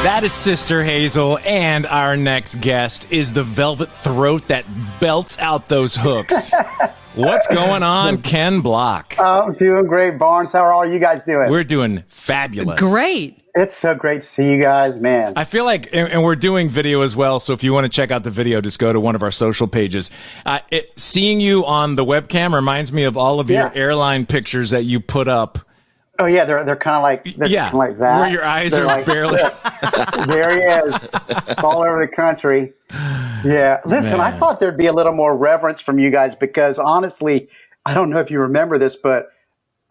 That is Sister Hazel, and our next guest is the velvet throat that belts out those hooks. What's going on, Ken Block? I'm doing great, Barnes. How are all you guys doing? We're doing fabulous. Great. It's so great to see you guys, man. I feel like, and we're doing video as well, so if you want to check out the video, just go to one of our social pages. Seeing you on the webcam reminds me of all of your airline pictures that you put up. Oh yeah, they're kind of like kind of like that. Where your eyes are like, barely. There he is, all over the country. Yeah, listen, I thought there'd be a little more reverence from you guys because honestly, I don't know if you remember this, but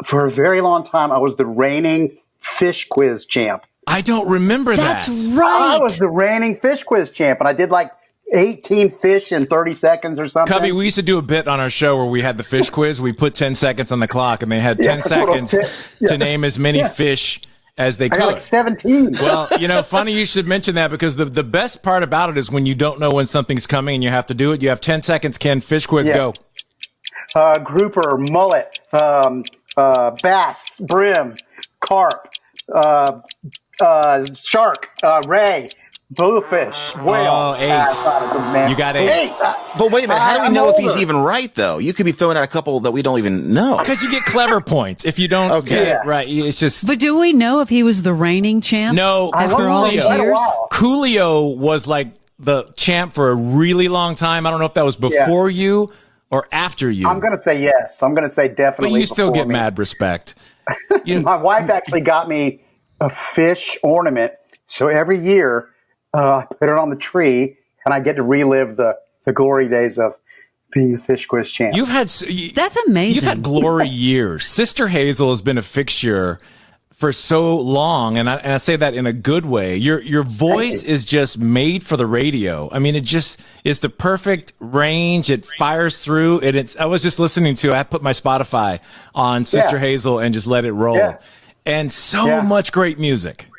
for a very long time, I was the reigning fish quiz champ. I don't remember that. That's right. I was the reigning fish quiz champ, and I did like 18 fish in 30 seconds or something. Cubby, we used to do a bit on our show where we had the fish quiz. We put 10 seconds on the clock, and they had 10 seconds to name as many fish as they could. I got like 17. Well, funny you should mention that because the best part about it is when you don't know when something's coming and you have to do it. You have 10 seconds, Ken. Fish quiz, go. Grouper, mullet, bass, brim, carp, shark, ray, bluefish, whale. Oh, 8. You got 8. But wait a minute. How do we know if he's even right, though? You could be throwing out a couple that we don't even know. Because you get clever points. If you don't get it right, it's just... But do we know if he was the reigning champ? No, after all these years? Coolio was like the champ for a really long time. I don't know if that was before you or after you. I'm going to say yes. I'm going to say definitely. But you still get me. mad respect. My wife actually got me a fish ornament. So every year, I put it on the tree, and I get to relive the glory days of being the fish quiz champ. That's amazing. You've had glory years. Sister Hazel has been a fixture for so long, and I say that in a good way. Your voice is just made for the radio. I mean, it just is the perfect range. It fires through. I was just listening to. I put my Spotify on Sister Hazel and just let it roll, and so much great music.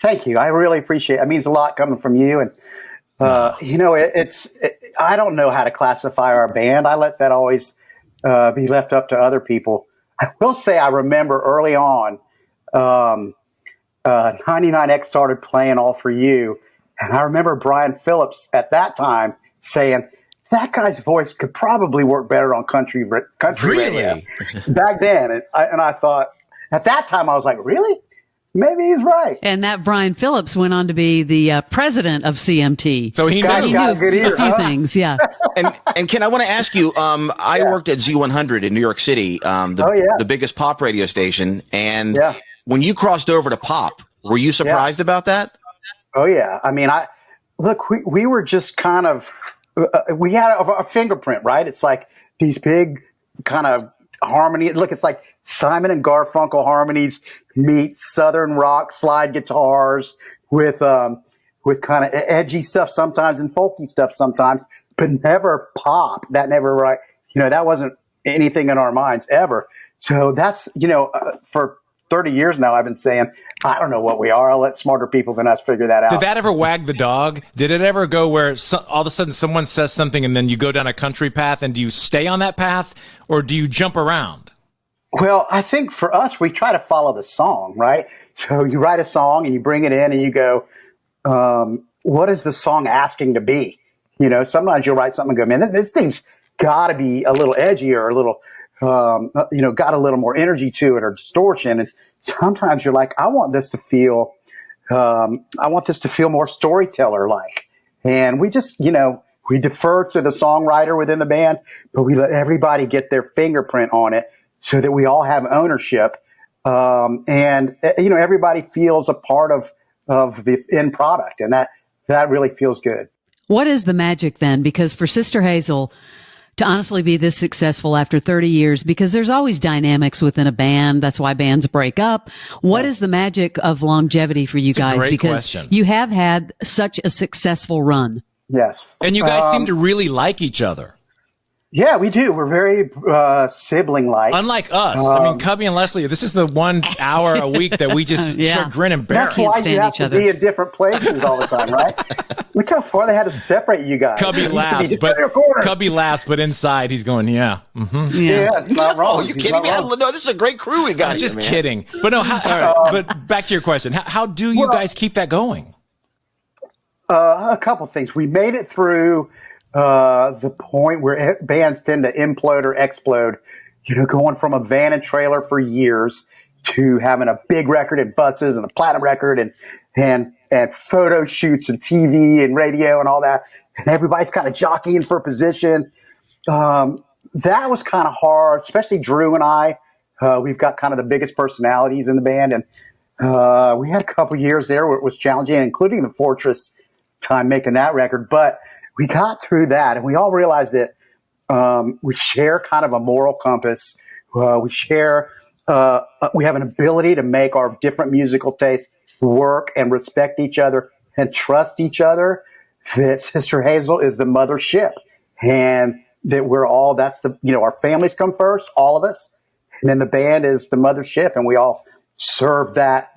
Thank you. I really appreciate it. It means a lot coming from you. And, I don't know how to classify our band. I let that always be left up to other people. I will say I remember early on, 99X started playing All For You. And I remember Brian Phillips at that time saying, that guy's voice could probably work better on country radio back then. And I thought, at that time, I was like, really? Maybe he's right. And that Brian Phillips went on to be the president of CMT. So he knew a few things, And Ken, I want to ask you, I worked at Z100 in New York City, the biggest pop radio station. And when you crossed over to pop, were you surprised about that? Oh, yeah. I mean, we were just kind of, we had a fingerprint, right? It's like these big kind of harmony. Look, it's like Simon and Garfunkel harmonies meet Southern rock slide guitars with kind of edgy stuff sometimes and folky stuff sometimes, but never pop. That never that wasn't anything in our minds ever. So that's, for 30 years now, I've been saying, I don't know what we are. I'll let smarter people than us figure that out. Did that ever wag the dog? Did it ever go where all of a sudden someone says something and then you go down a country path, and do you stay on that path or do you jump around? Well, I think for us, we try to follow the song, right? So you write a song and you bring it in and you go, what is the song asking to be? Sometimes you'll write something and go, man, this thing's got to be a little edgier, a little, got a little more energy to it or distortion. And sometimes you're like, I want this to feel more storyteller-like. And we just, we defer to the songwriter within the band, but we let everybody get their fingerprint on it, so that we all have ownership, and everybody feels a part of the end product, and that really feels good. What is the magic then? Because for Sister Hazel to honestly be this successful after 30 years, because there's always dynamics within a band. That's why bands break up. What is the magic of longevity for you guys? Because you have had such a successful run. Yes, and you guys seem to really like each other. Yeah, we do. We're very sibling-like. Unlike us. I mean, Cubby and Leslie, this is the 1 hour a week that we just start grin and bear. That's why you have to be in different places all the time, right? Look how far they had to separate you guys. Cubby laughs, but inside he's going, yeah. Mm-hmm. Yeah, it's not wrong. Oh, you kidding me? No, this is a great crew we got. I'm just kidding. But no, but back to your question. How do you guys keep that going? A couple things. We made it through the point where bands tend to implode or explode. Going from a van and trailer for years to having a big record in buses and a platinum record and photo shoots and TV and radio and all that. And everybody's kind of jockeying for position. That was kind of hard, especially Drew and I. We've got kind of the biggest personalities in the band. And we had a couple years there where it was challenging, including the Fortress time making that record. But we got through that, and we all realized that we share kind of a moral compass. We have an ability to make our different musical tastes work and respect each other and trust each other. That Sister Hazel is the mothership, and that our families come first, all of us, and then the band is the mothership, and we all serve that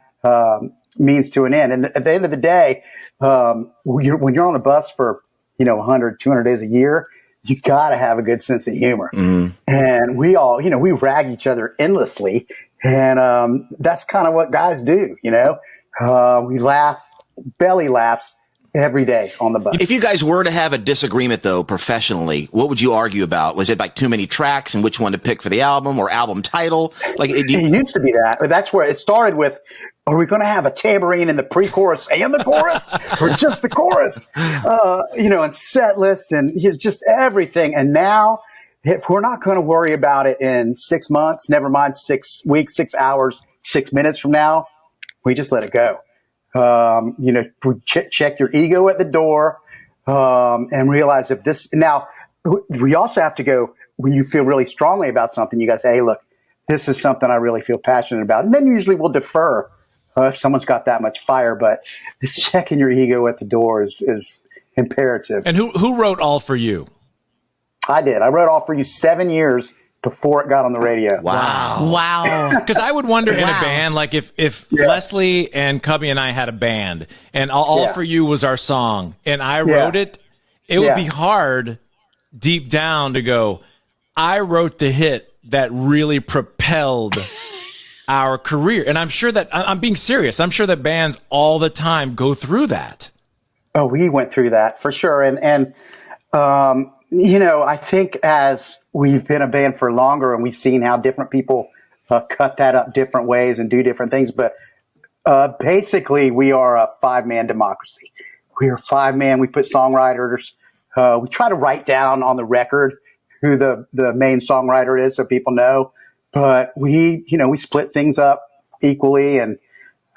means to an end. And at the end of the day, when you're on a bus for 100, 200 days a year, you got to have a good sense of humor. Mm-hmm. And we all, we rag each other endlessly, and that's kind of what guys do. We laugh, belly laughs every day on the bus. If you guys were to have a disagreement, though, professionally, what would you argue about? Was it like too many tracks and which one to pick for the album or album title? It used to be that. But that's where it started with, are we going to have a tambourine in the pre-chorus and the chorus or just the chorus? And set lists and just everything. And now, if we're not going to worry about it in 6 months, never mind 6 weeks, 6 hours, 6 minutes from now, we just let it go. Check your ego at the door, and realize if this, now we also have to go, when you feel really strongly about something, you got to say, hey, look, this is something I really feel passionate about. And then usually we'll defer if someone's got that much fire, but checking your ego at the door is imperative. And who wrote All For You? I did. I wrote All For You 7 years before it got on the radio. Wow. Because I would wonder in a band, like if Leslie and Cubby and I had a band and All For You was our song and I wrote it would be hard deep down to go, I wrote the hit that really propelled our career. And I'm sure that, I'm being serious, I'm sure that bands all the time go through that. Oh, we went through that for sure. And I think as we've been a band for longer and we've seen how different people cut that up different ways and do different things. But basically, we are a 5-man democracy. We are 5-man. We put songwriters. We try to write down on the record who the main songwriter is so people know. But we split things up equally. And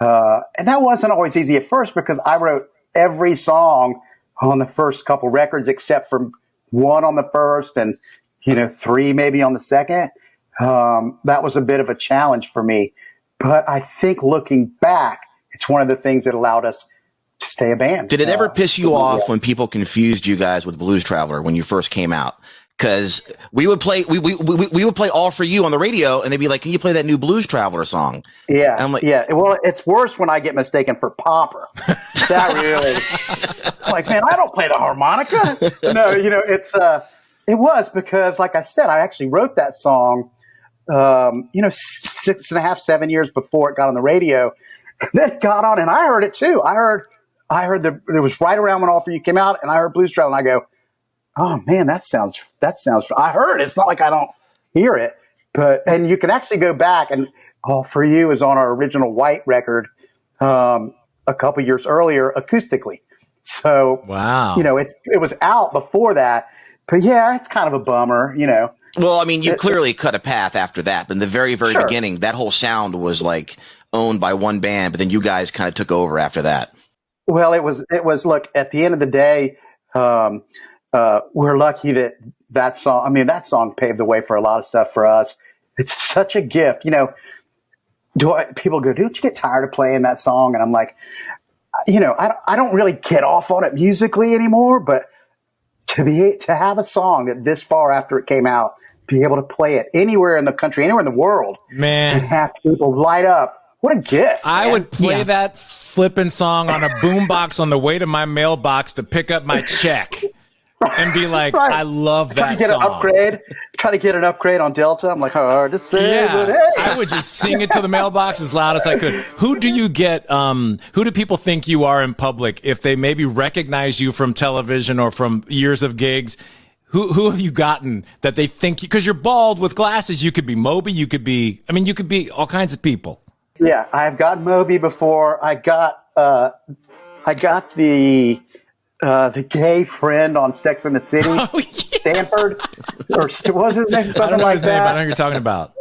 that wasn't always easy at first because I wrote every song on the first couple records except for one on the first and 3 maybe on the second. That was a bit of a challenge for me, but I think looking back, it's one of the things that allowed us to stay a band. Did it ever piss you off when people confused you guys with Blues Traveler when you first came out? Because we would play All For You on the radio, and they'd be like, "Can you play that new Blues Traveler song?" Yeah, and I'm like, yeah. Well, it's worse when I get mistaken for Popper. That really, I'm like, man, I don't play the harmonica. No, it was because, like I said, I actually wrote that song, 6.5, 7 years before it got on the radio. And then it got on, and I heard it too. I heard it was right around when All For You came out, and I heard Blues Traveler, and I go, oh man, that sounds, I heard it. It's not like I don't hear it, and you can actually go back and All For You is on our original White record, a couple years earlier acoustically. So, wow, it was out before that, but yeah, it's kind of a bummer, Well, I mean, you clearly cut a path after that, but in the very, very beginning, that whole sound was like owned by one band, but then you guys kind of took over after that. Well, it was, look, at the end of the day, we're lucky that song paved the way for a lot of stuff for us. It's such a gift. People go, don't you get tired of playing that song? And I'm like, I don't really get off on it musically anymore, but to have a song that this far after it came out, be able to play it anywhere in the country, anywhere in the world, man, and have people light up. What a gift. I would play that flippin' song on a boombox on the way to my mailbox to pick up my check. and be like, right. I love that song. Try to get an upgrade on Delta. I'm like, hard to say, but hey. I would just sing it to the mailbox as loud as I could. Who do you get, who do people think you are in public if they maybe recognize you from television or from years of gigs? Who have you gotten that they think, because you're bald with glasses, you could be Moby, you could be all kinds of people. Yeah, I've got Moby before. I got the gay friend on Sex and the City, Stanford, or what was his name? Something I don't know like his that. name, but I know who you're talking about.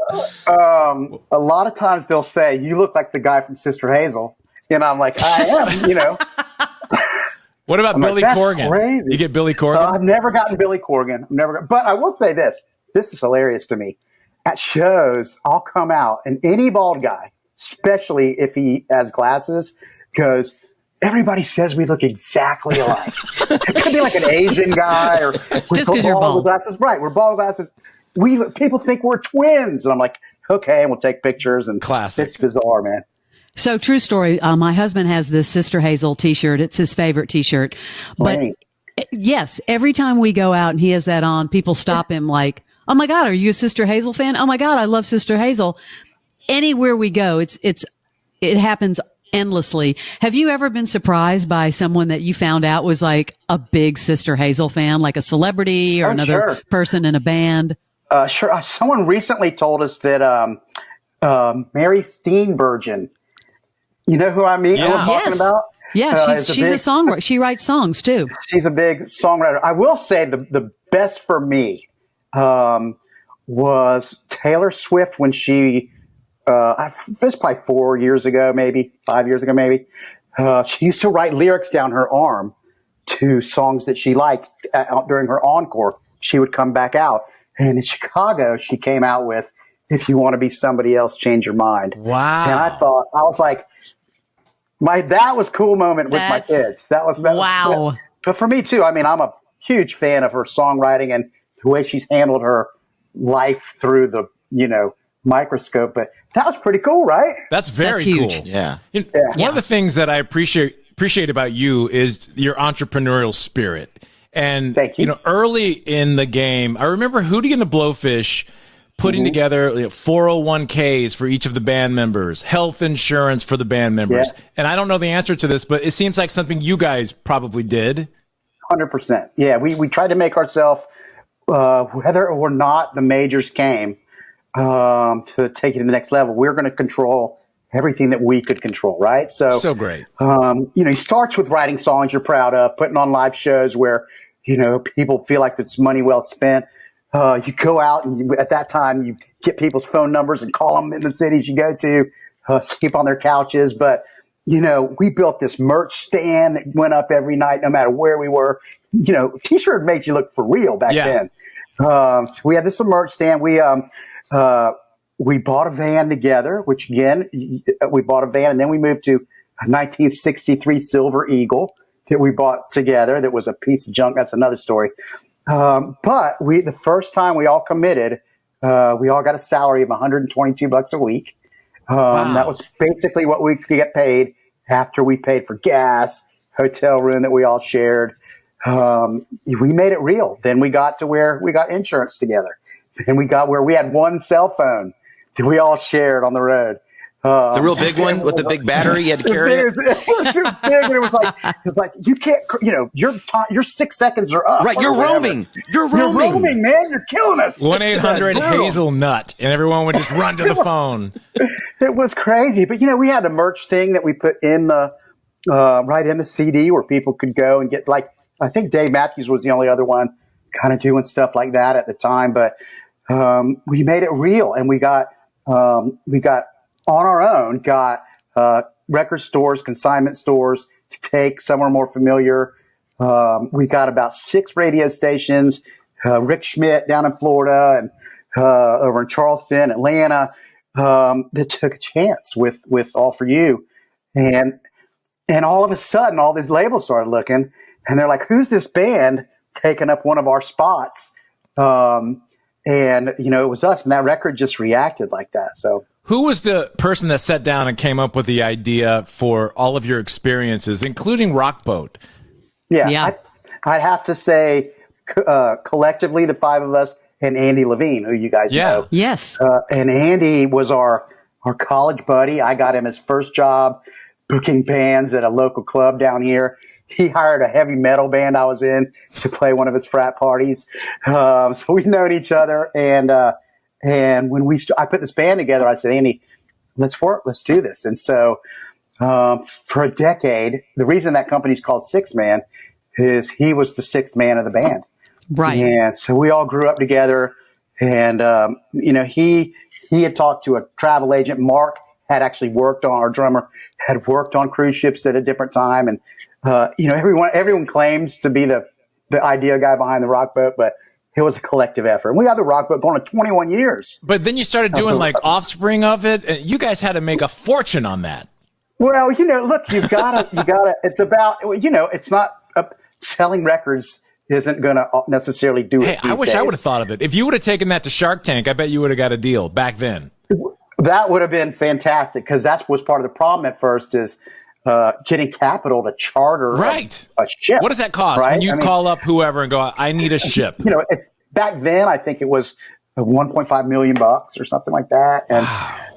A lot of times they'll say, "You look like the guy from Sister Hazel," and I'm like, "I am," What about Billy Corgan? Crazy. You get Billy Corgan? I've never gotten Billy Corgan. But I will say this. This is hilarious to me. At shows, I'll come out, and any bald guy, especially if he has glasses, goes, everybody says we look exactly alike. It could be like an Asian guy or just because you're bald. Glasses. Right, we're bald glasses. People think we're twins. And I'm like, okay, and we'll take pictures. And classic. It's bizarre, man. So true story. My husband has this Sister Hazel t-shirt. It's his favorite t-shirt. But yes, every time we go out and he has that on, people stop him like, oh my God, are you a Sister Hazel fan? Oh my God, I love Sister Hazel. Anywhere we go, it happens endlessly. Have you ever been surprised by someone that you found out was like a big Sister Hazel fan, like a celebrity or another person in a band? Sure. Someone recently told us that Mary Steenburgen, you know who I mean? Yeah. Who I'm talking about? Yeah, she's a songwriter. She writes songs too. She's a big songwriter. I will say the best for me was Taylor Swift when she, this was probably 4 years ago, maybe 5 years ago, maybe. She used to write lyrics down her arm to songs that she liked during her encore. She would come back out. And in Chicago, she came out with, "If You Want to Be Somebody Else, Change Your Mind." Wow. And I was like, that was a cool moment with my kids. That was wow. But for me too, I mean, I'm a huge fan of her songwriting and the way she's handled her life through the, microscope. But that was pretty cool, right? That's very huge. cool. Yeah. One of the things that I appreciate about you is your entrepreneurial spirit. And, thank you. Early in the game, I remember Hootie and the Blowfish putting together 401ks for each of the band members, health insurance for the band members. Yeah. And I don't know the answer to this, but it seems like something you guys probably did. 100%. Yeah, we tried to make ourselves, whether or not the majors came, to take it to the next level, we're going to control everything that we could control, right? So great. It starts with writing songs you're proud of, putting on live shows where, people feel like it's money well spent. You go out and at that time you get people's phone numbers and call them in the cities you go to, sleep on their couches. But, we built this merch stand that went up every night, no matter where we were. T-shirt made you look for real back then. So we had this merch stand. We bought a van together, which again, we bought a van and then we moved to a 1963 Silver Eagle that we bought together. That was a piece of junk. That's another story. But the first time we all committed, we all got a salary of $122 a week. Wow. That was basically what we could get paid after we paid for gas, hotel room that we all shared. We made it real. Then we got to where we got insurance together. Then we got where we had one cell phone that we all shared on the road. The real big one with the big battery you had to carry it. It was too big, and it was like you can't, your 6 seconds are up. Right, you're roaming, man. You're killing us. 1-800-HAZELNUT, and everyone would just run to the phone. It was crazy, but we had the merch thing that we put in the right in the CD where people could go and get. Like, I think Dave Matthews was the only other one kind of doing stuff like that at the time, but we made it real, and we got on our own, got record stores, consignment stores to take. Some are more familiar. We got about 6 radio stations, Rick Schmidt down in Florida and over in Charleston, Atlanta, that took a chance with All For You. And all of a sudden, all these labels started looking, and they're like, who's this band taking up one of our spots? And, it was us, and that record just reacted like that. So. Who was the person that sat down and came up with the idea for all of your experiences, including Rock Boat? Yeah. I'd have to say collectively, the five of us, and Andy Levine, who you guys know. Yes. And Andy was our college buddy. I got him his first job booking bands at a local club down here. He hired a heavy metal band I was in to play one of his frat parties. So we've known each other. And when I put this band together, I said, Andy, let's do this. And so for a decade, the reason that company's called Six Man is he was the sixth man of the band. Right. And so we all grew up together. And, he had talked to a travel agent. Mark had actually our drummer had worked on cruise ships at a different time. And, everyone claims to be the idea guy behind the Rock Boat, but it was a collective effort. And we had the Rock Boat going on 21 years. But then you started doing like offspring of it. And you guys had to make a fortune on that. Well, look, you gotta, it's about, it's not selling records isn't going to necessarily do it. Hey, I wish I would have thought of it. If you would have taken that to Shark Tank, I bet you would have got a deal back then. That would have been fantastic because that was part of the problem at first is getting capital to charter a ship. What does that cost when you call up whoever and go, I need a ship? Back then, I think it was $1.5 million or something like that.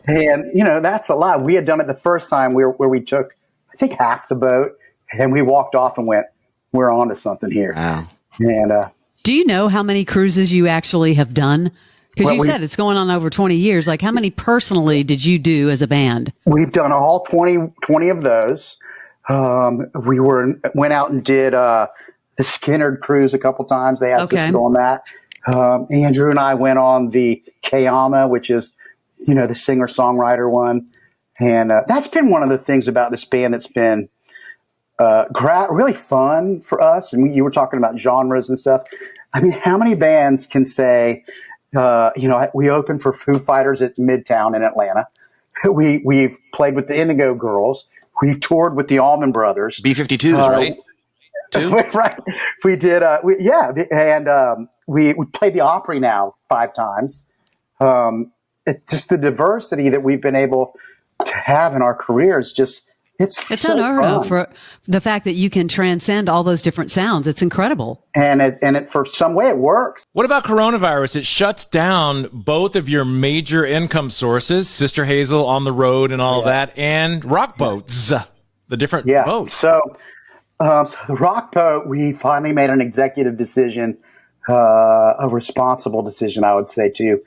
And that's a lot. We had done it the first time where we took, I think, half the boat and we walked off and went, we're on to something here. Wow. And do you know how many cruises you actually have done? Because you said it's going on over 20 years. Like, how many personally did you do as a band? We've done all 20 of those. We went out and did the Skinnerd cruise a couple times. They asked us to go on that. Andrew and I went on the Kayama, which is, the singer-songwriter one. And that's been one of the things about this band that's been really fun for us. And you were talking about genres and stuff. I mean, how many bands can say, we opened for Foo Fighters at Midtown in Atlanta. We've played with the Indigo Girls. We've toured with the Allman Brothers. B-52s, right? Right. We did. We played the Opry now 5 times. It's just the diversity that we've been able to have in our careers. It's so unheard fun. of for the fact that you can transcend all those different sounds. It's incredible. And it for some way it works. What about coronavirus? It shuts down both of your major income sources, Sister Hazel on the road and all of that, and Rock Boats, the different boats. So the Rock Boat, we finally made an executive decision, a responsible decision, I would say, to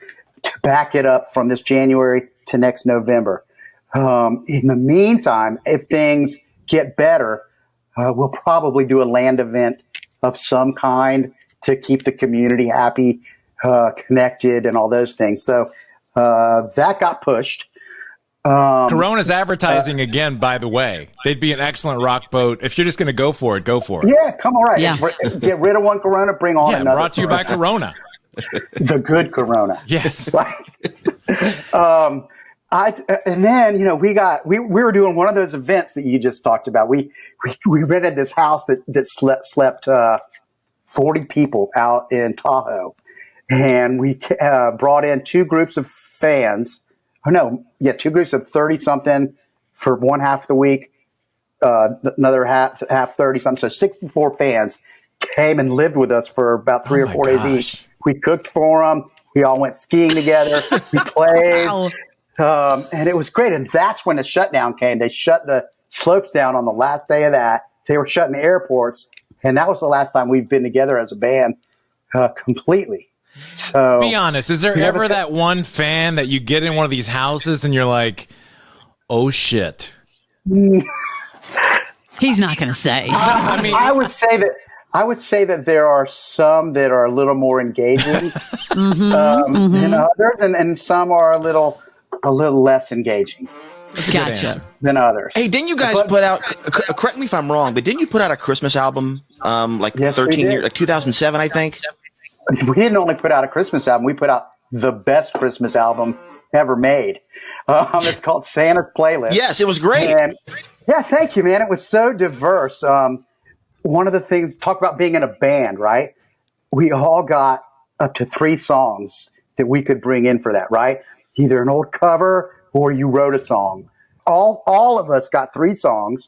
back it up from this January to next November. In the meantime, if things get better, we'll probably do a land event of some kind to keep the community happy, connected, and all those things. So that got pushed. Corona's advertising again, by the way. They'd be an excellent Rock Boat. If you're just going to go for it, go for it. Yeah, come on, right. Yeah. Get rid of one Corona, bring on another. Brought to you by Corona. The good Corona. Yes. And then, we were doing one of those events that you just talked about. We rented this house that slept 40 people out in Tahoe. And we brought in 2 groups of fans. 2 groups of 30 something for one half of the week, another half 30 something. So 64 fans came and lived with us for about 3 or 4 days each. We cooked for them. We all went skiing together. We played. Wow. And it was great. And that's when the shutdown came. They shut the slopes down on the last day of that. They were shutting the airports. And that was the last time we've been together as a band completely. So be honest. Is there ever that one fan that you get in one of these houses and you're like, oh, shit? He's not going to say. I mean, I would say that there are some that are a little more engaging than others, and some are a little less engaging. Gotcha. Than others. Hey, didn't you guys put out? Correct me if I'm wrong, but didn't you put out a Christmas album? 13 years, like 2007, I think. We didn't only put out a Christmas album; we put out the best Christmas album ever made. It's called Santa's Playlist. Yes, it was great. And, yeah, thank you, man. It was so diverse. One of the things, talk about being in a band, right? We all got up to 3 songs that we could bring in for that, right? Either an old cover or you wrote a song. All of us got 3 songs.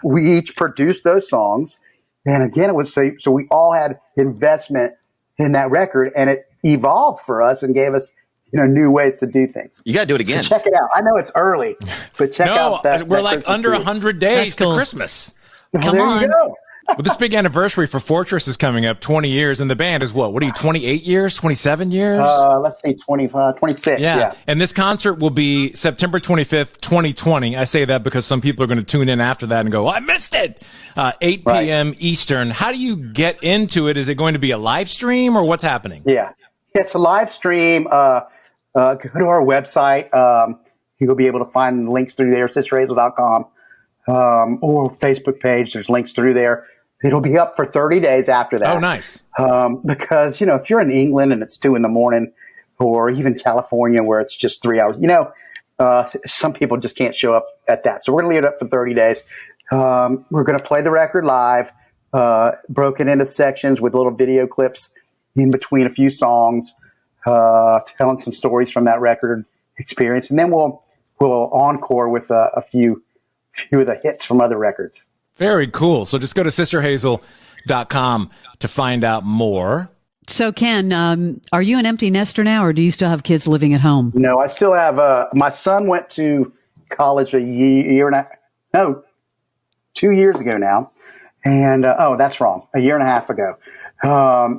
We each produced those songs, And again, it was so we all had investment in that record, and it evolved for us and gave us, new ways to do things. You got to do it again. So check it out. I know it's early, but check out that. We're like under 100 days to Christmas. Come on. You go. Well, this big anniversary for Fortress is coming up, 20 years, and the band is what? What are you, 28 years, 27 years? Let's say 25, 26. Yeah. And this concert will be September 25th, 2020. I say that because some people are going to tune in after that and go, I missed it. 8 p.m. Eastern. How do you get into it? Is it going to be a live stream or what's happening? Yeah. It's a live stream. Go to our website. You'll be able to find links through there, sisterhazel.com, or Facebook page. There's links through there. It'll be up for 30 days after that. Oh, nice. Because, if you're in England and it's 2 a.m, or even California where it's just 3 hours, some people just can't show up at that. So we're going to leave it up for 30 days. We're going to play the record live, broken into sections with little video clips in between a few songs, telling some stories from that record experience. And then we'll encore with a few of the hits from other records. Very cool. So just go to sisterhazel.com to find out more. So, Ken, are you an empty nester now, or do you still have kids living at home? No, I still have my son went to college a year and a no, 2 years ago now. And, that's wrong. A year and a half ago.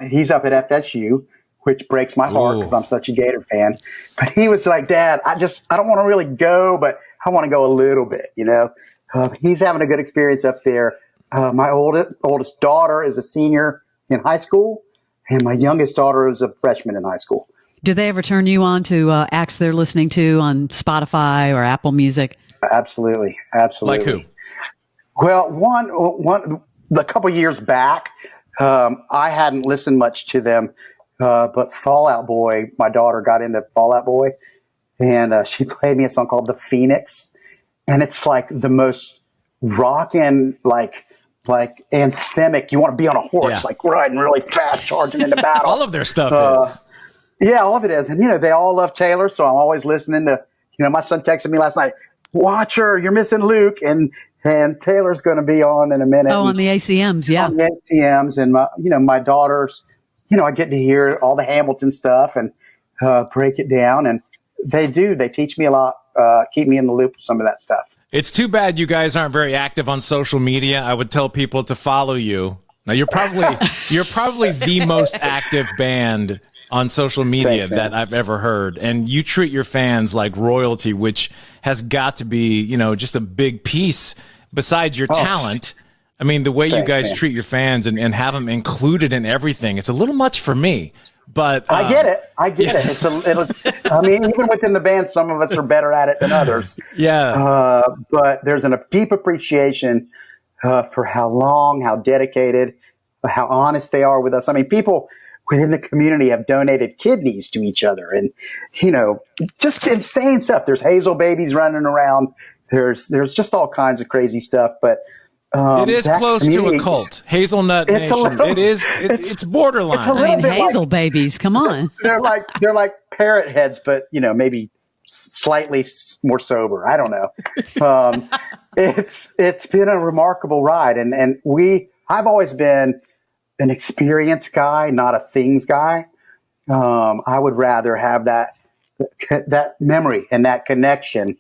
He's up at FSU, which breaks my heart because I'm such a Gator fan. But he was like, Dad, I don't want to really go, but I want to go a little bit, He's having a good experience up there. My oldest daughter is a senior in high school, and my youngest daughter is a freshman in high school. Do they ever turn you on to acts they're listening to on Spotify or Apple Music? Absolutely. Like who? Well, one a couple years back, I hadn't listened much to them, but Fall Out Boy, my daughter got into Fall Out Boy, and she played me a song called The Phoenix. And it's like the most rockin', like anthemic. You want to be on a horse, like riding really fast, charging into battle. All of their stuff is. Yeah, all of it is. And, they all love Taylor. So I'm always listening to, my son texted me last night, watch her, you're missing Luke. And Taylor's going to be on in a minute. Oh, on the ACMs. Yeah. On the ACMs. And my daughters, I get to hear all the Hamilton stuff and break it down. And they teach me a lot. Keep me in the loop with some of that stuff. It's too bad you guys aren't very active on social media. I would tell people to follow you. Now you're probably the most active band on social media that I've ever heard, and you treat your fans like royalty, which has got to be just a big piece besides your talent. I mean, the way you guys treat your fans and have them included in everything, it's a little much for me. But I get it. I mean, even within the band, some of us are better at it than others. Yeah. But there's a deep appreciation for how dedicated, how honest they are with us. I mean, people within the community have donated kidneys to each other, and just insane stuff. There's Hazel babies running around. There's just all kinds of crazy stuff, but. It is close to a cult. Hazelnut Nation. It's borderline. Hazel babies. Come on. They're like parrot heads, but maybe slightly more sober. I don't know. It's been a remarkable ride, and I've always been an experience guy, not a things guy. I would rather have that memory and that connection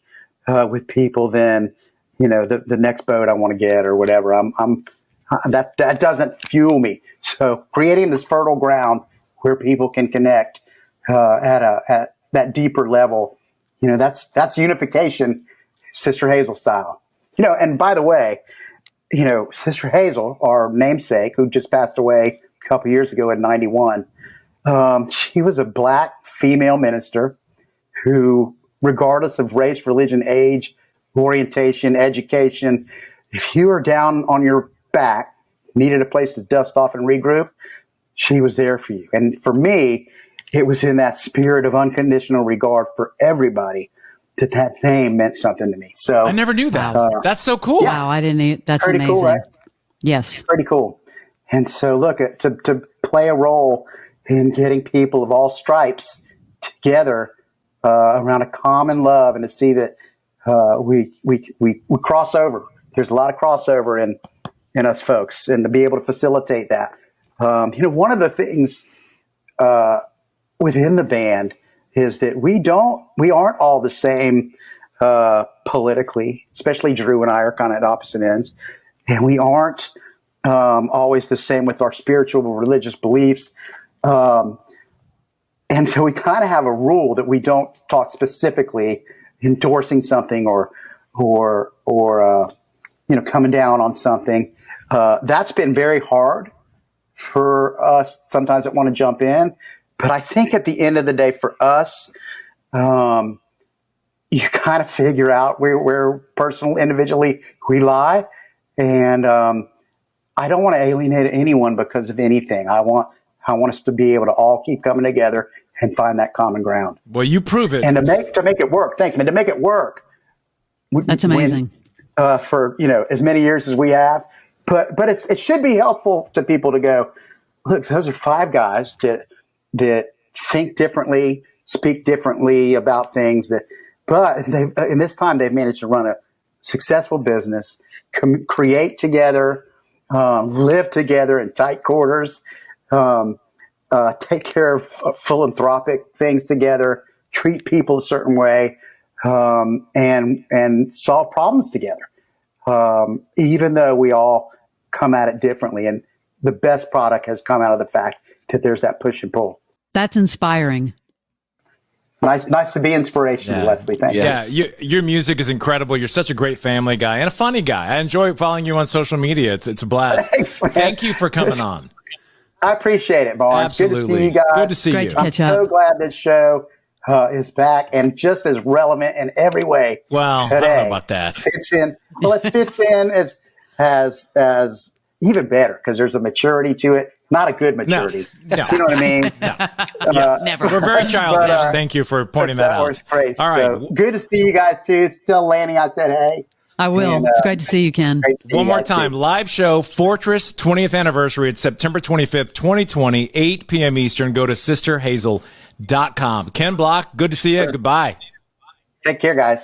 with people than the next boat I want to get or whatever. That doesn't fuel me. So creating this fertile ground where people can connect at that deeper level, that's unification, Sister Hazel style. And by the way, Sister Hazel, our namesake, who just passed away a couple years ago at 91, she was a black female minister who, regardless of race, religion, age, orientation, education, if you were down on your back, needed a place to dust off and regroup, she was there for you. And for me, it was in that spirit of unconditional regard for everybody that name meant something to me. So I never knew that. That's so cool. Wow, I didn't. That's pretty amazing. Cool, right? Yes, pretty cool. And so, look, to play a role in getting people of all stripes together around a common love, and to see that we cross over. There's a lot of crossover in us folks, and to be able to facilitate that. One of the things within the band is that we aren't all the same politically, especially Drew and I are kind of at opposite ends, and we aren't always the same with our spiritual or religious beliefs. And so we kind of have a rule that we don't talk specifically endorsing something or coming down on something. That's been very hard for us sometimes that want to jump in. But I think at the end of the day, for us, you kind of figure out where personally, individually we lie. And I don't want to alienate anyone because of anything. I want us to be able to all keep coming together and find that common ground. Well, you prove it. And to make it work. Thanks, man. To make it work. That's amazing. For as many years as we have, but it should be helpful to people to go, look, those are 5 guys that think differently, speak differently about things. But in this time they've managed to run a successful business, create together, live together in tight quarters, take care of philanthropic things together, treat people a certain way, and solve problems together. Even though we all come at it differently, and the best product has come out of the fact that there's that push and pull. That's inspiring. Nice to be inspirational, Leslie. Thank you. Yeah, your music is incredible. You're such a great family guy and a funny guy. I enjoy following you on social media. It's a blast. Thanks, man. Thank you for coming on. I appreciate it, Barnes. Absolutely. Good to see you guys. Good to see Great you. to catch I'm up. so glad this show is back and just as relevant in every way. Well, today. I don't know about that. Fits in. Well, it fits in as even better because there's a maturity to it. Not a good maturity. No. You know what I mean? Never. We're very childish. Thank you for pointing that out. All right. So, good to see you guys too. Still landing. I said, hey. I will. And, it's great to see you, Ken. One more time. Live show, Fortress 20th anniversary. It's September 25th, 2020, 8 p.m. Eastern. Go to sisterhazel.com. Ken Block, good to see you. Goodbye. Take care, guys.